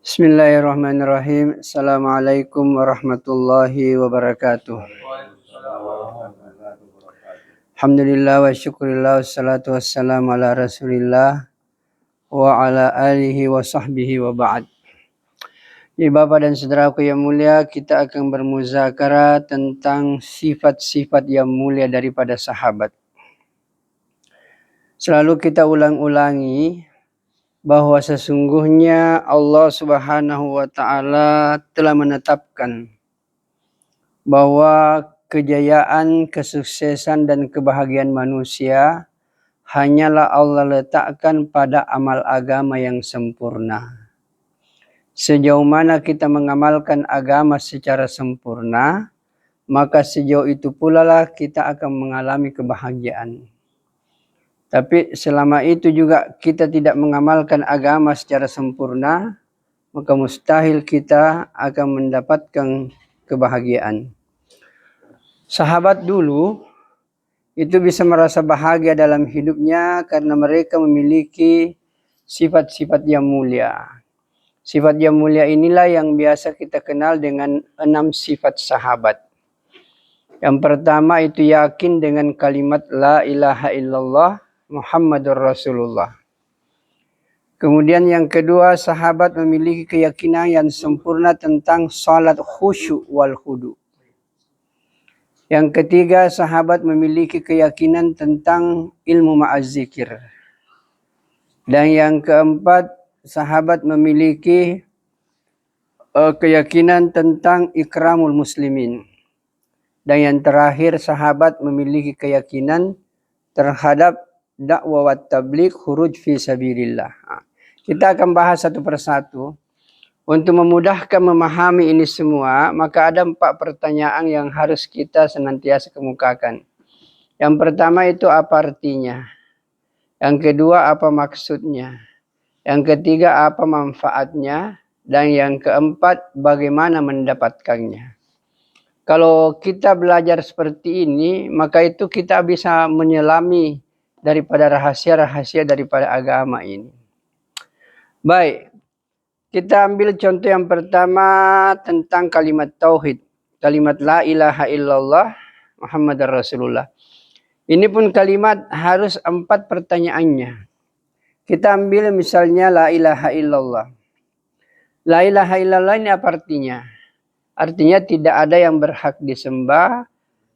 Bismillahirrahmanirrahim. Assalamualaikum warahmatullahi wabarakatuh. Alhamdulillah wa syukurillah wassalatu wassalamu ala rasulillah wa ala alihi wa sahbihi wa ba'd. Jadi Bapak dan saudaraku yang mulia, kita akan bermuzakarah tentang sifat-sifat yang mulia daripada sahabat. Selalu kita ulang-ulangi bahwa sesungguhnya Allah Subhanahu wa Ta'ala telah menetapkan bahwa kejayaan, kesuksesan dan kebahagiaan manusia hanyalah Allah letakkan pada amal agama yang sempurna. Sejauh mana kita mengamalkan agama secara sempurna, maka sejauh itu pula lah kita akan mengalami kebahagiaan. Tapi selama itu juga kita tidak mengamalkan agama secara sempurna, maka mustahil kita akan mendapatkan kebahagiaan. Sahabat dulu itu bisa merasa bahagia dalam hidupnya karena mereka memiliki sifat-sifat yang mulia. Sifat yang mulia inilah yang biasa kita kenal dengan 6 sifat sahabat. Yang pertama itu yakin dengan kalimat la ilaha illallah Muhammadur Rasulullah. Kemudian yang kedua, sahabat memiliki keyakinan yang sempurna tentang salat khusyuk wal khudu. Yang ketiga, sahabat memiliki keyakinan tentang ilmu ma'az-zikir. Dan yang keempat, sahabat memiliki keyakinan tentang ikramul muslimin. Dan yang terakhir, sahabat memiliki keyakinan terhadap dakwah wa tabligh khuruj fi sabilillah. Kita akan bahas satu persatu. Untuk memudahkan memahami ini semua, maka ada 4 pertanyaan yang harus kita senantiasa kemukakan. Yang pertama itu apa artinya? Yang kedua apa maksudnya? Yang ketiga apa manfaatnya? Dan yang keempat bagaimana mendapatkannya? Kalau kita belajar seperti ini, maka itu kita bisa menyelami daripada rahasia-rahasia daripada agama ini. Baik, kita ambil contoh yang pertama tentang kalimat tauhid. Kalimat la ilaha illallah Muhammadar Rasulullah. Ini pun kalimat harus 4 pertanyaannya. Kita ambil misalnya la ilaha illallah. La ilaha illallah ini apa artinya? Artinya tidak ada yang berhak disembah,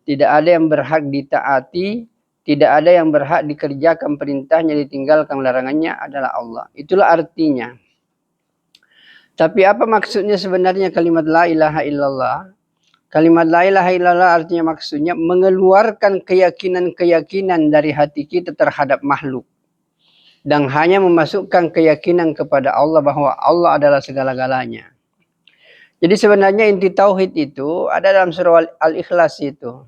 tidak ada yang berhak ditaati, tidak ada yang berhak dikerjakan perintahnya, ditinggalkan larangannya adalah Allah. Itulah artinya. Tapi apa maksudnya sebenarnya kalimat la ilaha illallah? Kalimat la ilaha illallah artinya maksudnya mengeluarkan keyakinan-keyakinan dari hati kita terhadap makhluk. Dan hanya memasukkan keyakinan kepada Allah bahwa Allah adalah segala-galanya. Jadi sebenarnya inti tauhid itu ada dalam surah Al-Ikhlas itu.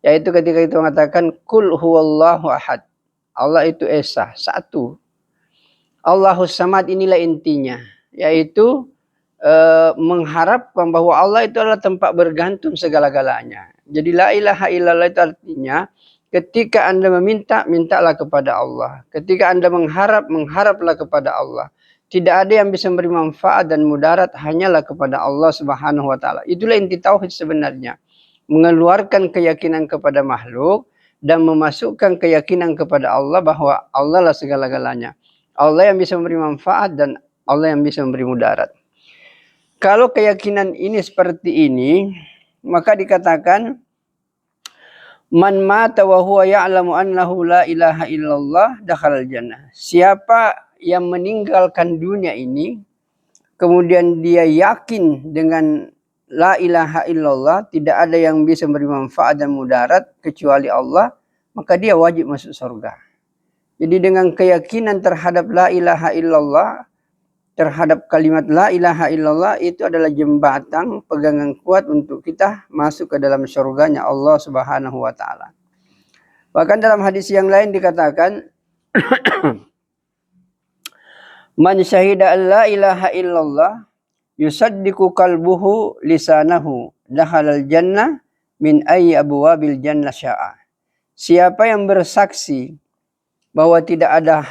Yaitu ketika itu mengatakan kul huwallahu ahad. Allah itu esa, satu. Allahus samad inilah intinya. Yaitu mengharapkan bahwa Allah itu adalah tempat bergantung segala-galanya. Jadi la ilaha illallah itu artinya ketika Anda meminta, mintalah kepada Allah. Ketika Anda mengharap, mengharaplah kepada Allah. Tidak ada yang bisa memberi manfaat dan mudarat hanyalah kepada Allah Subhanahu wa Ta'ala. Itulah inti tauhid sebenarnya. Mengeluarkan keyakinan kepada makhluk dan memasukkan keyakinan kepada Allah bahwa Allah lah segala-galanya. Allah yang bisa memberi manfaat dan Allah yang bisa memberi mudarat. Kalau keyakinan ini seperti ini, maka dikatakan man mata wa huwa ya'lamu annahu la ilaha illallah dakhalal jannah. Siapa yang meninggalkan dunia ini kemudian dia yakin dengan la ilaha illallah, tidak ada yang bisa memberi manfaat dan mudarat kecuali Allah, maka dia wajib masuk surga. Jadi dengan keyakinan terhadap la ilaha illallah, terhadap kalimat la ilaha illallah, itu adalah jembatan pegangan kuat untuk kita masuk ke dalam surganya Allah Subhanahu wa Ta'ala. Bahkan dalam hadis yang lain dikatakan man syahida an la ilaha illallah yusaddiqu qalbuhu lisanahu dakhalal jannah min ayyi abwabil jannah sya'a. Siapa yang bersaksi bahwa tidak ada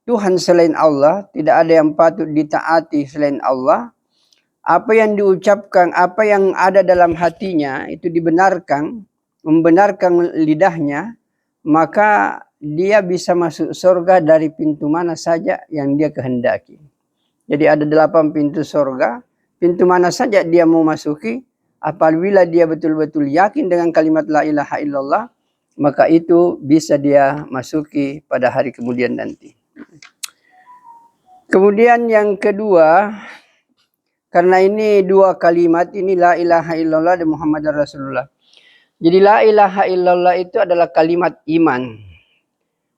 Tuhan selain Allah, tidak ada yang patut ditaati selain Allah. Apa yang diucapkan, apa yang ada dalam hatinya itu dibenarkan, membenarkan lidahnya, maka dia bisa masuk surga dari pintu mana saja yang dia kehendaki. Jadi ada 8 pintu surga, pintu mana saja dia mau masuki, apabila dia betul-betul yakin dengan kalimat la ilaha illallah, maka itu bisa dia masuki pada hari kemudian nanti. Kemudian yang kedua, karena ini 2 kalimat ini la ilaha illallah dan Muhammad Rasulullah. Jadi la ilaha illallah itu adalah kalimat iman.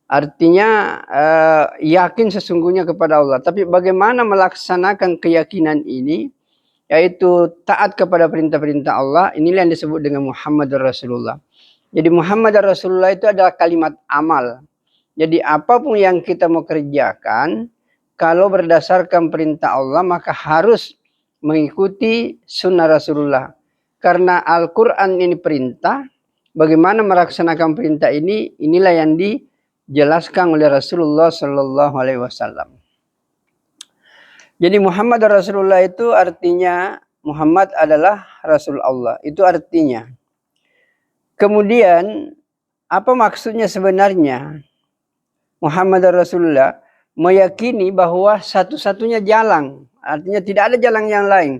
Artinya yakin sesungguhnya kepada Allah. Tapi bagaimana melaksanakan keyakinan ini, yaitu taat kepada perintah-perintah Allah, inilah yang disebut dengan Muhammad Rasulullah. Jadi Muhammad Rasulullah itu adalah kalimat amal. Jadi apapun yang kita mau kerjakan, kalau berdasarkan perintah Allah, maka harus mengikuti sunnah Rasulullah. Karena Al-Quran ini perintah, bagaimana melaksanakan perintah ini, inilah yang dijelaskan oleh Rasulullah Sallallahu Alaihi Wasallam. Jadi Muhammad Rasulullah itu artinya, Muhammad adalah Rasul Allah. Itu artinya. Kemudian, apa maksudnya sebenarnya? Muhammad Rasulullah meyakini bahwa satu-satunya jalan, artinya tidak ada jalan yang lain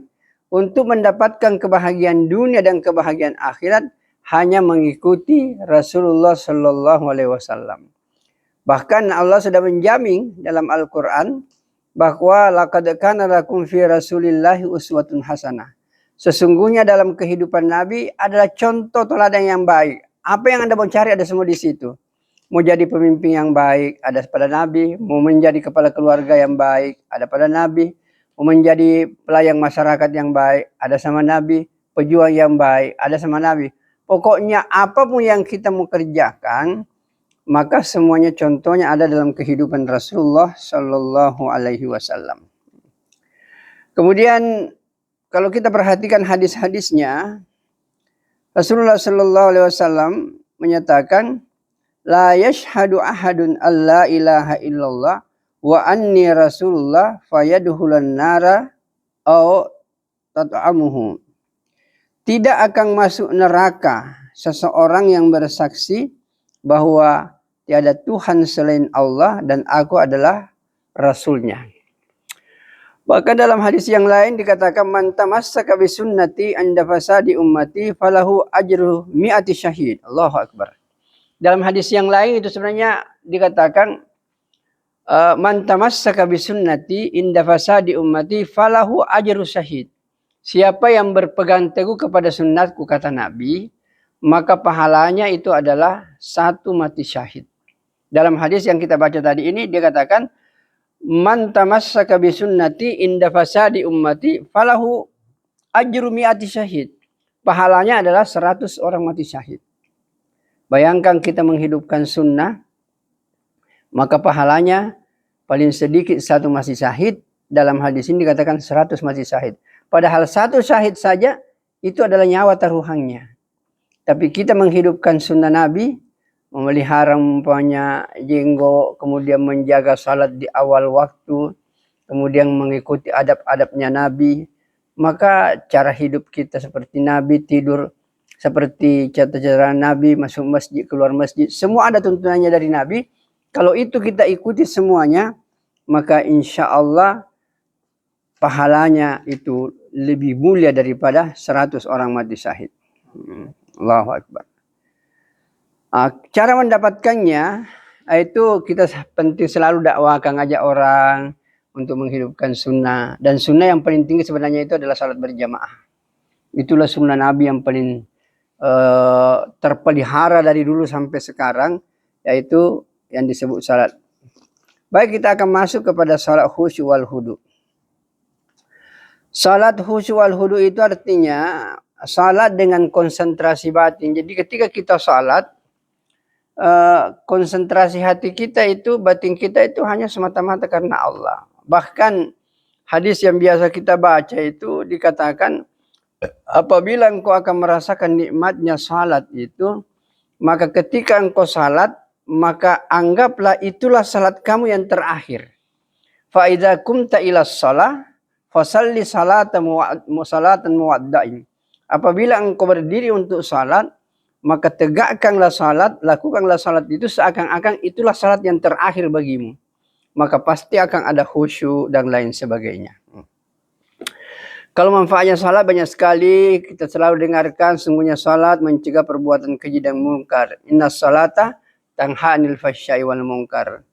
untuk mendapatkan kebahagiaan dunia dan kebahagiaan akhirat hanya mengikuti Rasulullah Sallallahu Alaihi Wasallam. Bahkan Allah sudah menjamin dalam Al-Quran bahwa laqad kana lakum fi Rasulillahi uswatun hasanah. Sesungguhnya dalam kehidupan Nabi adalah contoh teladan yang baik. Apa yang Anda mau cari ada semua di situ. Mau jadi pemimpin yang baik, ada pada Nabi. Mau menjadi kepala keluarga yang baik, ada pada Nabi. Mau menjadi pelayan masyarakat yang baik, ada sama Nabi. Pejuang yang baik, ada sama Nabi. Pokoknya apapun yang kita mau kerjakan, maka semuanya contohnya ada dalam kehidupan Rasulullah Sallallahu Alaihi Wasallam. Kemudian kalau kita perhatikan hadis-hadisnya, Rasulullah Sallallahu Alaihi Wasallam menyatakan, la yashhadu ahadun alla ilaha illallah wa anni rasulullah fayadhulan nara au tat'amuhu. Tidak akan masuk neraka seseorang yang bersaksi bahwa tiada Tuhan selain Allah dan aku adalah Rasulnya. Bahkan dalam hadis yang lain dikatakan, man tamassaka bi sunnati anda fasadi ummati falahu ajru mi'ati syahid. Allahu Akbar. Dalam hadis yang lain itu sebenarnya dikatakan, man tamassaka bi sunnati inda fasadi ummati falahu ajru syahid. Siapa yang berpegang teguh kepada sunnatku, kata Nabi, maka pahalanya itu adalah 1 mati syahid. Dalam hadis yang kita baca tadi ini dia katakan, man tamassaka bi sunnati inda fasadi ummati falahu ajru mi'ati syahid. Pahalanya adalah 100 orang mati syahid. Bayangkan kita menghidupkan sunnah, maka pahalanya paling sedikit 1 mati syahid. Dalam hadis ini dikatakan 100 mati syahid. Padahal 1 syahid saja itu adalah nyawa taruhannya. Tapi kita menghidupkan sunnah Nabi, memelihara umpamanya jenggot, kemudian menjaga salat di awal waktu, kemudian mengikuti adab-adabnya Nabi, maka cara hidup kita seperti Nabi, tidur seperti cara Nabi, masuk masjid, keluar masjid, semua ada tuntunannya dari Nabi. Kalau itu kita ikuti semuanya, maka insya Allah pahalanya itu lebih mulia daripada 100 orang mati syahid. Allahu Akbar. Cara mendapatkannya itu kita penting selalu dakwakan, ngajak orang untuk menghidupkan sunnah. Dan sunnah yang paling tinggi sebenarnya itu adalah salat berjamaah. Itulah sunnah Nabi yang paling terpelihara dari dulu sampai sekarang, yaitu yang disebut salat. Baik, kita akan masuk kepada salat khusyuk wal hudu. Salat khusyuk wal hudu itu artinya salat dengan konsentrasi batin. Jadi ketika kita salat, konsentrasi hati kita itu, batin kita itu hanya semata-mata karena Allah. Bahkan hadis yang biasa kita baca itu dikatakan, apabila engkau akan merasakan nikmatnya salat itu, maka ketika engkau salat, maka anggaplah itulah salat kamu yang terakhir. Fa idza kumta ila shalah fasalli salatan muwadda'in. Apabila engkau berdiri untuk salat, maka tegakkanlah salat, lakukanlah salat itu seakan-akan itulah salat yang terakhir bagimu. Maka pasti akan ada khusyuk dan lain sebagainya. Kalau manfaatnya salat banyak sekali, kita selalu dengarkan sungguhnya salat mencegah perbuatan keji dan munkar. Innas salata tanha 'anil fahsya'i wal munkar.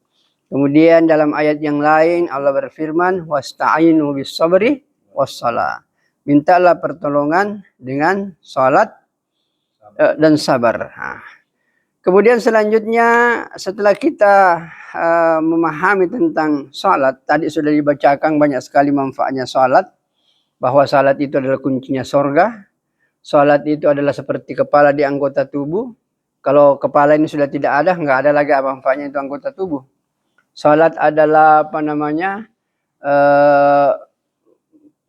Kemudian dalam ayat yang lain Allah berfirman, wasta'inu bis sabri wassalah. Mintalah pertolongan dengan salat dan sabar. Kemudian selanjutnya setelah kita memahami tentang salat, tadi sudah dibacakan banyak sekali manfaatnya salat, bahwa salat itu adalah kuncinya surga. Salat itu adalah seperti kepala di anggota tubuh. Kalau kepala ini sudah tidak ada, nggak ada lagi apa manfaatnya itu anggota tubuh. Salat adalah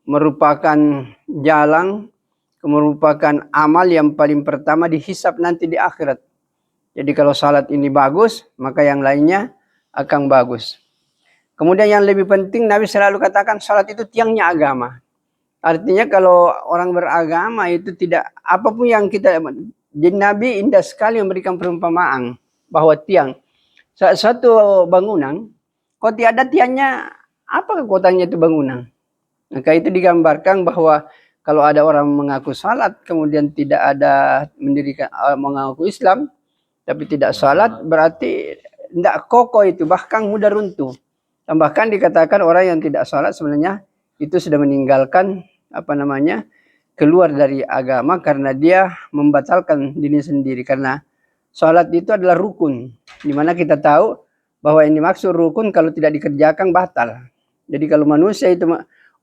merupakan jalan, merupakan amal yang paling pertama dihisab nanti di akhirat. Jadi kalau salat ini bagus, maka yang lainnya akan bagus. Kemudian yang lebih penting, Nabi selalu katakan salat itu tiangnya agama. Artinya kalau orang beragama itu tidak, apapun yang kita, jadi Nabi indah sekali memberikan perumpamaan bahwa tiang, satu bangunan, kalau tiada tiangnya, apa kekuatannya itu bangunan? Maka itu digambarkan bahwa kalau ada orang mengaku salat, kemudian tidak ada mendirikan mengaku Islam, tapi tidak salat, berarti tidak kokoh itu, bahkan mudah runtuh. Dan bahkan dikatakan orang yang tidak salat sebenarnya itu sudah meninggalkan keluar dari agama karena dia membatalkan diri sendiri. Karena salat itu adalah rukun, dimana kita tahu bahwa yang dimaksud rukun kalau tidak dikerjakan batal. Jadi kalau manusia itu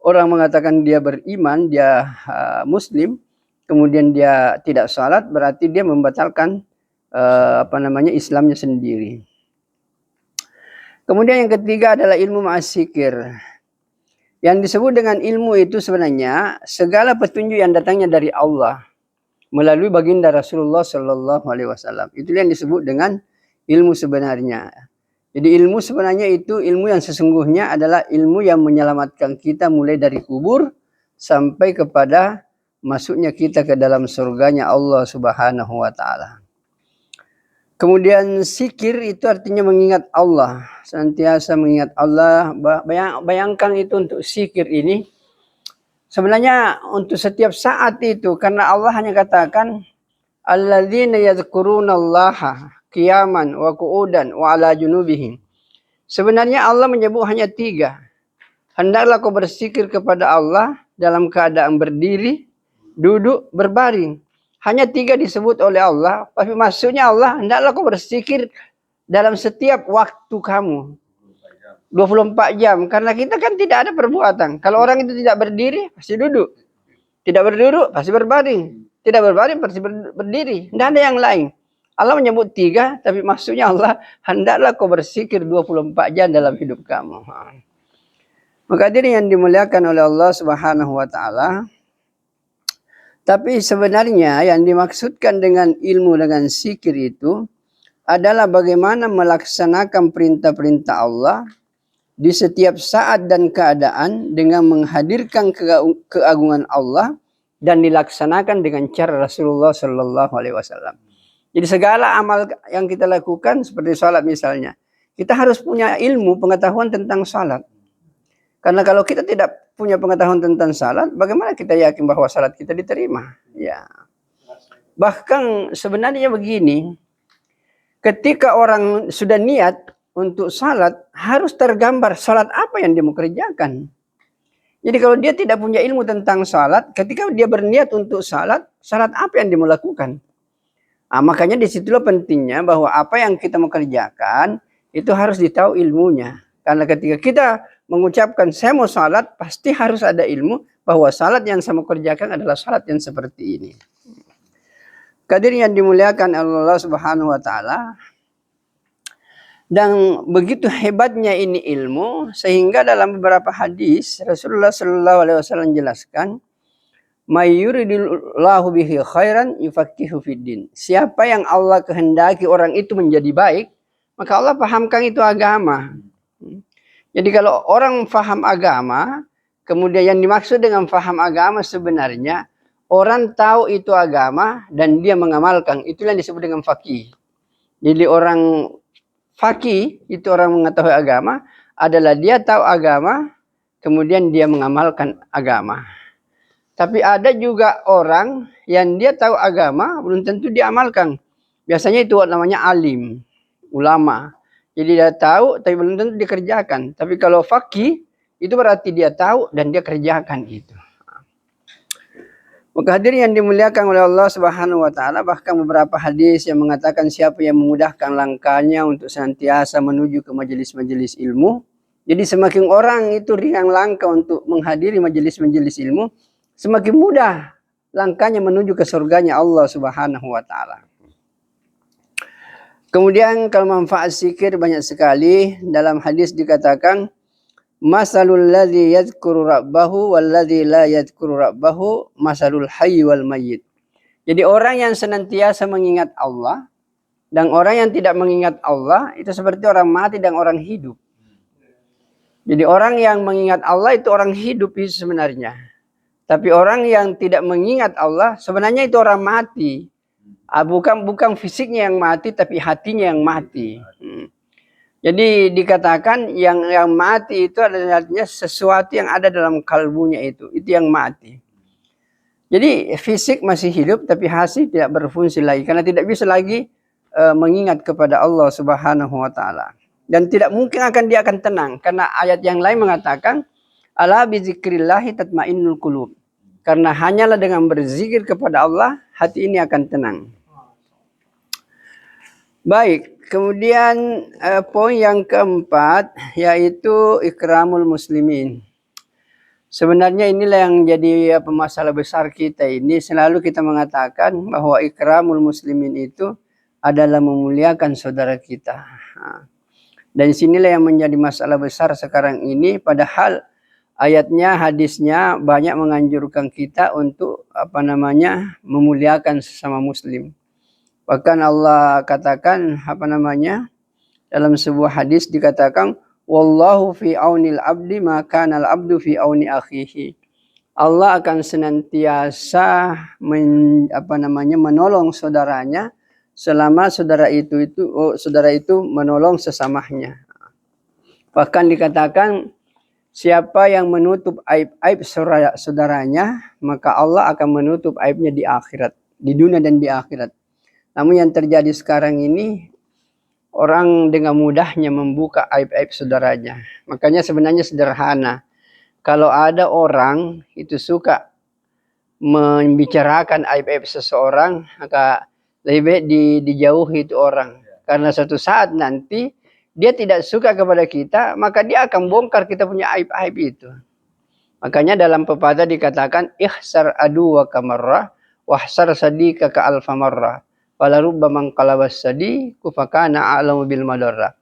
orang mengatakan dia beriman, dia muslim, kemudian dia tidak salat, berarti dia membatalkan Islamnya sendiri. Kemudian yang ketiga adalah ilmu ma'asyikir. Yang disebut dengan ilmu itu sebenarnya segala petunjuk yang datangnya dari Allah melalui baginda Rasulullah Shallallahu Alaihi Wasallam. Itulah yang disebut dengan ilmu sebenarnya. Jadi ilmu sebenarnya itu ilmu yang sesungguhnya adalah ilmu yang menyelamatkan kita mulai dari kubur sampai kepada masuknya kita ke dalam surganya Allah Subhanahu Wa Taala. Kemudian zikir itu artinya mengingat Allah, senantiasa mengingat Allah. Bayangkan itu untuk zikir ini. Sebenarnya untuk setiap saat itu, karena Allah hanya katakan alladzina yadhkurunallaha qiyaman wa qu'udan wa ala junubihim. Sebenarnya Allah menyebut hanya 3. Hendaklah kau berzikir kepada Allah dalam keadaan berdiri, duduk, berbaring. Hanya 3 disebut oleh Allah, tapi maksudnya Allah hendaklah kau berzikir dalam setiap waktu kamu. 24 jam. Karena kita kan tidak ada perbuatan. Kalau orang itu tidak berdiri, pasti duduk. Tidak berduduk, pasti berbaring. Tidak berbaring, pasti berdiri. Tidak ada yang lain. Allah menyebut 3, tapi maksudnya Allah hendaklah kau berzikir 24 jam dalam hidup kamu. Maka ini yang dimuliakan oleh Allah Subhanahu Wa Taala. Tapi sebenarnya yang dimaksudkan dengan ilmu dengan zikir itu adalah bagaimana melaksanakan perintah-perintah Allah di setiap saat dan keadaan dengan menghadirkan keagungan Allah dan dilaksanakan dengan cara Rasulullah Shallallahu Alaihi Wasallam. Jadi segala amal yang kita lakukan seperti salat misalnya, kita harus punya ilmu pengetahuan tentang salat. Karena kalau kita tidak punya pengetahuan tentang salat, bagaimana kita yakin bahwa salat kita diterima? Ya. Bahkan sebenarnya begini, ketika orang sudah niat untuk salat, harus tergambar salat apa yang dia mau kerjakan. Jadi kalau dia tidak punya ilmu tentang salat, ketika dia berniat untuk salat, salat apa yang dia mau lakukan? Makanya disitulah pentingnya bahwa apa yang kita mau kerjakan, itu harus ditahu ilmunya. Karena ketika kita mengucapkan saya mau salat, pasti harus ada ilmu bahwa salat yang saya mau kerjakan adalah salat yang seperti ini. Hadirin yang dimuliakan Allah Subhanahu Wa Taala. Dan begitu hebatnya ini ilmu, sehingga dalam beberapa hadis Rasulullah Shallallahu Alaihi Wasallam jelaskan, mayyuridillahu bihi khairan yufaqihu fiddin. Siapa yang Allah kehendaki orang itu menjadi baik, maka Allah pahamkan itu agama. Jadi kalau orang faham agama, kemudian yang dimaksud dengan faham agama sebenarnya orang tahu itu agama dan dia mengamalkan, itulah yang disebut dengan faqih. Jadi orang faqih itu orang mengetahui agama adalah dia tahu agama, kemudian dia mengamalkan agama. Tapi ada juga orang yang dia tahu agama belum tentu dia amalkan. Biasanya itu namanya alim, ulama. Jadi dia tahu tapi belum tentu dikerjakan. Tapi kalau faqih itu berarti dia tahu dan dia kerjakan itu. Maka hadirin yang dimuliakan oleh Allah Subhanahu wa taala, bahkan beberapa hadis yang mengatakan siapa yang memudahkan langkahnya untuk senantiasa menuju ke majelis-majelis ilmu. Jadi semakin orang itu ringan langkah untuk menghadiri majelis-majelis ilmu, semakin mudah langkahnya menuju ke surganya Allah Subhanahu wa taala. Kemudian kalau manfaat zikir banyak sekali. Dalam hadis dikatakan, masalul ladzi yadhkuru rabbahu wal ladzi la yadhkuru rabbahu masalul hayy wal mayyit. Jadi orang yang senantiasa mengingat Allah dan orang yang tidak mengingat Allah itu seperti orang mati dan orang hidup. Jadi orang yang mengingat Allah itu orang hidup itu sebenarnya. Tapi orang yang tidak mengingat Allah sebenarnya itu orang mati. Bukan fisiknya yang mati, tapi hatinya yang mati. Jadi dikatakan yang mati itu adalah sesuatu yang ada dalam kalbunya itu yang mati. Jadi fisik masih hidup, tapi hati tidak berfungsi lagi karena tidak bisa lagi mengingat kepada Allah Subhanahu wa taala. Dan tidak mungkin dia akan tenang karena ayat yang lain mengatakan ala bizikrillahi tatmainnul qulub. Karena hanyalah dengan berzikir kepada Allah hati ini akan tenang. Baik, kemudian poin yang keempat yaitu ikramul muslimin. Sebenarnya inilah yang jadi masalah besar kita ini. Selalu kita mengatakan bahwa ikramul muslimin itu adalah memuliakan saudara kita. Dan sinilah yang menjadi masalah besar sekarang ini. Padahal ayatnya, hadisnya banyak menganjurkan kita untuk memuliakan sesama muslim. Bahkan Allah katakan dalam sebuah hadis dikatakan wallahu fi aunil abdi maka al abdu fi auni akhihi. Allah akan senantiasa menolong saudaranya selama saudara itu menolong sesamanya. Bahkan dikatakan siapa yang menutup aib-aib saudaranya maka Allah akan menutup aibnya di akhirat, di dunia dan di akhirat. Namun yang terjadi sekarang ini, orang dengan mudahnya membuka aib-aib saudaranya. Makanya sebenarnya sederhana. Kalau ada orang itu suka membicarakan aib-aib seseorang, maka lebih baik dijauhi itu orang. Karena suatu saat nanti, dia tidak suka kepada kita, maka dia akan bongkar kita punya aib-aib itu. Makanya dalam pepatah dikatakan, ihsar adu wa kamarrah, wahsar sadika ka alfa marrah. Walarubba mangkalabas sadi kufakana a'lamu bil madarra.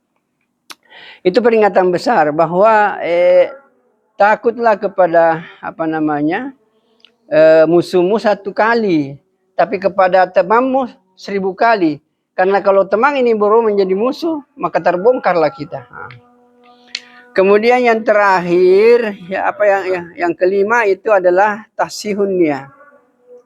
Itu peringatan besar bahwa takutlah kepada musuhmu 1 kali, tapi kepada temanmu 1000 kali. Karena kalau teman ini baru menjadi musuh, maka terbongkarlah kita. Kemudian yang terakhir, yang kelima itu adalah tahsihun niyah.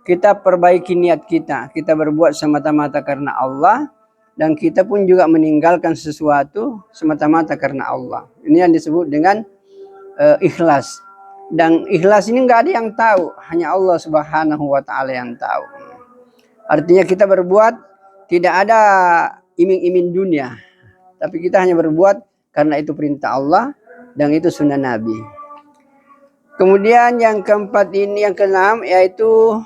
Kita perbaiki niat kita. Kita berbuat semata-mata karena Allah. Dan kita pun juga meninggalkan sesuatu semata-mata karena Allah. Ini yang disebut dengan ikhlas. Dan ikhlas ini nggak ada yang tahu. Hanya Allah Subhanahu wa ta'ala yang tahu. Artinya kita berbuat tidak ada iming-iming dunia. Tapi kita hanya berbuat karena itu perintah Allah. Dan itu sunnah Nabi. Kemudian yang keempat ini, yang keenam yaitu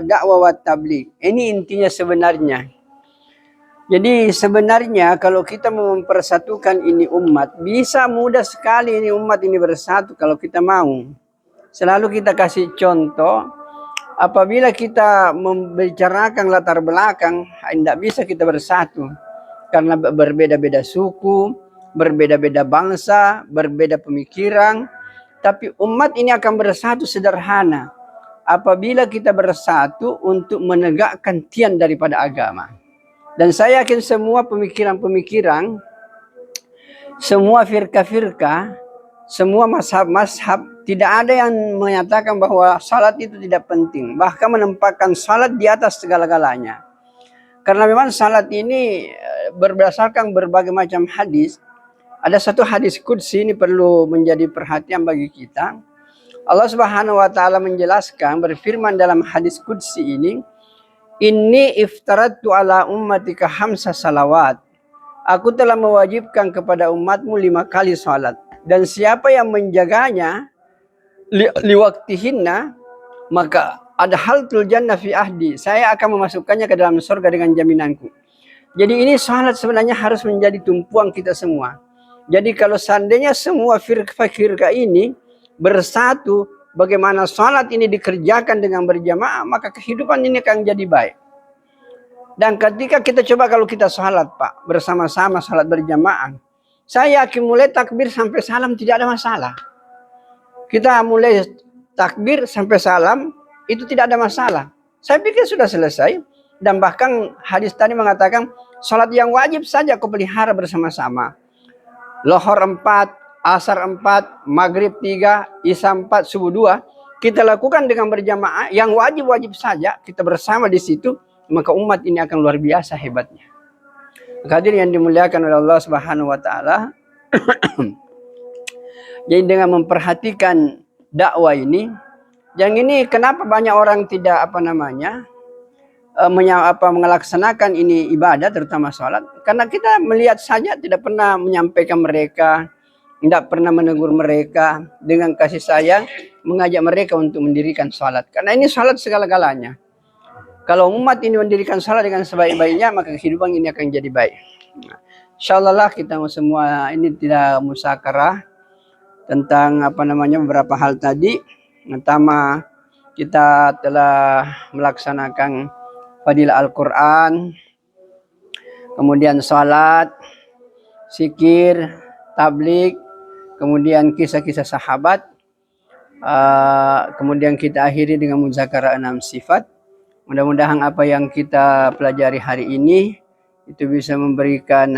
dakwah wa tabligh. Ini intinya sebenarnya. Jadi sebenarnya kalau kita mau mempersatukan ini umat, bisa mudah sekali ini umat ini bersatu kalau kita mau. Selalu kita kasih contoh, apabila kita membicarakan latar belakang, tidak bisa kita bersatu. Karena berbeda-beda suku, berbeda-beda bangsa, berbeda pemikiran. Tapi umat ini akan bersatu sederhana. Apabila kita bersatu untuk menegakkan tian daripada agama. Dan saya yakin semua pemikiran-pemikiran semua firqah-firqah, semua mazhab-mazhab, tidak ada yang menyatakan bahwa salat itu tidak penting. Bahkan menempatkan salat di atas segala-galanya. Karena memang salat ini berdasarkan berbagai macam hadis. Ada satu hadis qudsi, ini perlu menjadi perhatian bagi kita. Allah Subhanahu wa taala menjelaskan, berfirman dalam hadis qudsi ini, "Inni iftaratu ala ummatika khamsa salawat." Aku telah mewajibkan kepada umatmu 5 kali salat. Dan siapa yang menjaganya liwaktihinna, maka ada hal jannah fi ahdi. Saya akan memasukkannya ke dalam surga dengan jaminanku. Jadi ini salat sebenarnya harus menjadi tumpuan kita semua. Jadi kalau seandainya semua firqah ini bersatu, bagaimana salat ini dikerjakan dengan berjamaah, maka kehidupan ini akan jadi baik. Dan ketika kita coba kalau kita salat Pak, bersama-sama salat berjamaah, saya yakin mulai takbir sampai salam tidak ada masalah. Kita mulai takbir sampai salam, itu tidak ada masalah. Saya pikir sudah selesai. Dan bahkan hadis tadi mengatakan, salat yang wajib saja kau pelihara bersama-sama. Lohor 4, asar 4, maghrib 3, isya 4, subuh 2. Kita lakukan dengan berjamaah, yang wajib-wajib saja, kita bersama di situ, maka umat ini akan luar biasa hebatnya. Hadirin yang dimuliakan oleh Allah Subhanahu wa taala. Jadi dengan memperhatikan dakwah ini, yang ini kenapa banyak orang tidak melaksanakan ini ibadah, terutama sholat, karena kita melihat saja tidak pernah menyampaikan mereka, tidak pernah menegur mereka dengan kasih sayang, mengajak mereka untuk mendirikan sholat. Karena ini sholat segala-galanya. Kalau umat ini mendirikan salat dengan sebaik-baiknya, maka kehidupan ini akan jadi baik. Insyaallah kita semua ini tidak musakarah tentang beberapa hal tadi. Pertama, kita telah melaksanakan fadilah Al-Quran, kemudian salat, zikir, tablik, kemudian kisah-kisah sahabat, kemudian kita akhiri dengan muzakarah 6 sifat. Mudah-mudahan apa yang kita pelajari hari ini itu bisa memberikan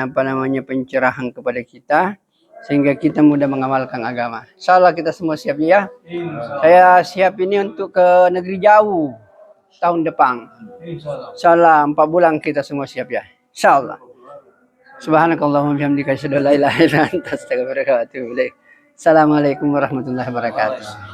pencerahan kepada kita sehingga kita mudah mengamalkan agama. Insyaallah kita semua siap ya. Saya siap ini untuk ke negeri jauh tahun depan. Insyaallah 4 bulan kita semua siap ya. Insyaallah. Subhanakallahumma bihamdika asyhadu an la ilaha illa anta astaghfiruka wa atubu ilaik. Assalamualaikum warahmatullahi wabarakatuh.